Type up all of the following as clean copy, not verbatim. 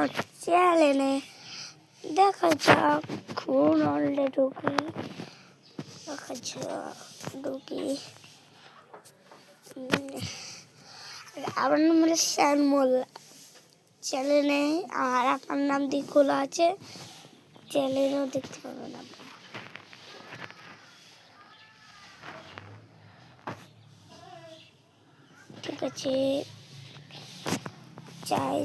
আমার চ্যানেলে। দেখা যাক কোন অলরে ঢুকি, দেখা যাক ঢুকি। আমার নাম হলো শান মোল্লা। চ্যানেলে আর আপনার নাম দিয়ে খোলা আছে, চ্যানেলেও দেখতে পাবেন আপনারা। ঠিক আছে, চাই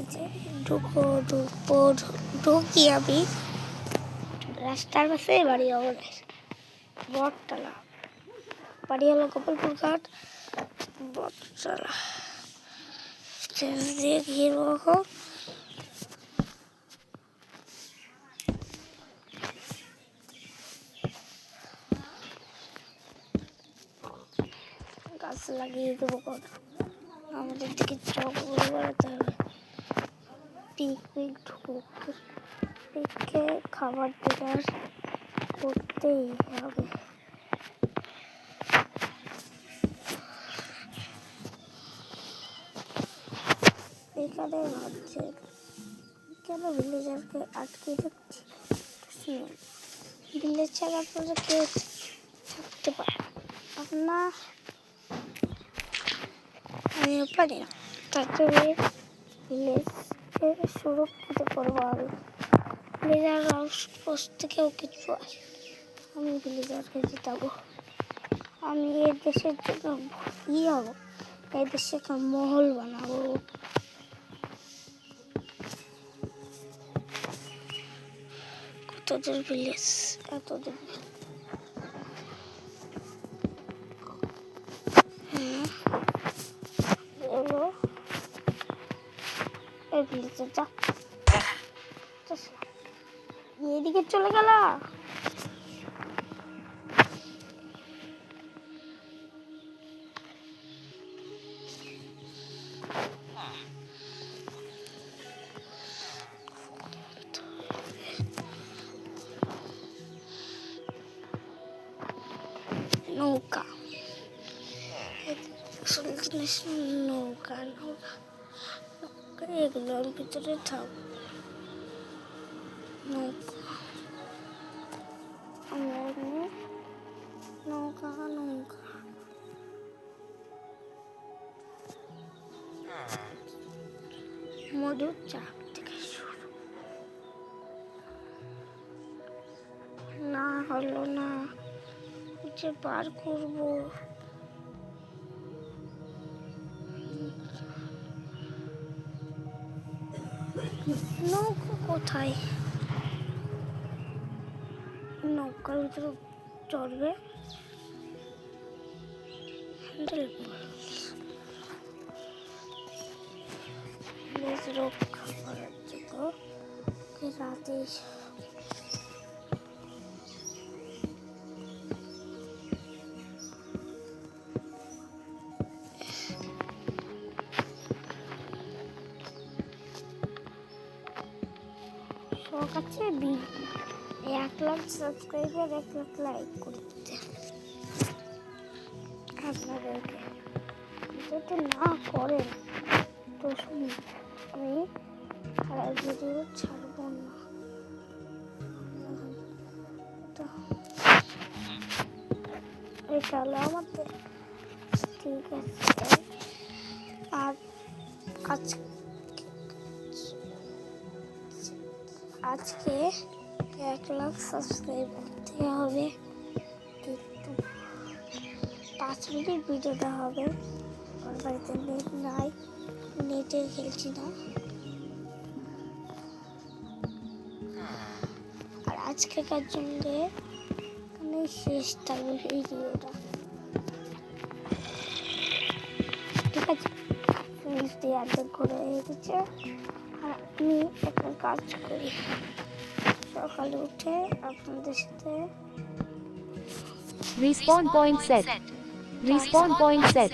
ঢুকি আমি। রাস্তার পাশে বাড়ি আমাদের, বটতলা। বাড়ি হলো গোপালপুর ঘাট, বটতলা। দিয়ে ঘিরবো এখন। গাছ লাগিয়ে দেবো কত, আমাদের দিকে জঙ্গল বাড়াতে হবে। পিকনিক পিককে খাবার দাবার করতেই হবে। এখানে ভাবছে কেন ভিলেজারকে আটকে রাখছি, ভিলেজ ছাড়ার পরে কেউ থাকতে পারে না, আমিও পারি না। তাকে ভিলেজকে সুরক্ষিত করবো আমি। ভিলেজার আউটপোস্ট থেকেও কিছু আসে, আমি ভিলেজারকে জিতাবো। আমি এই দেশের জন্য হবো, এই দেশে মহল বানাবো। কতদের ভিলেজ, এতদের এদিকে চলে গেল। নৌকা, নৌকা নৌকা এগুলোর ভিতরে থাক। নৌকা নৌকা নৌকা মধুর চাপ থেকে শুরু না হলো না, যে পার করবো। নৌকা কোথায়? নৌকার ভিতরে চড়বে রক্ষা করার জন্য রাতে শখ আছে 1 লাখ সাবস্ক্রাইবার, 1 লাখ লাইক করে দিতে আপনাদেরকে। যদি না করেন তো শুনুন, আমি ভিডিও ছাড়বো না। এটা হলো আমাদের, ঠিক আছে। আর আজকে 1 লাখ সাবস্ক্রাইব করতে হবে, কিন্তু 5 মিনিট ভিডিওটা হবে। আমার বাড়িতে নেট নাই, নেটে খেলছি না। আর আজকেকার জন্য এখানে শেষ থাকবে ভিডিওটা, ঠিক আছে। ফ্রিজ দিয়ে অর্ধেক করে গেছে। আর আমি একটা কাজ করি, সকালে উঠে আপনাদের সাথে Respawn point set.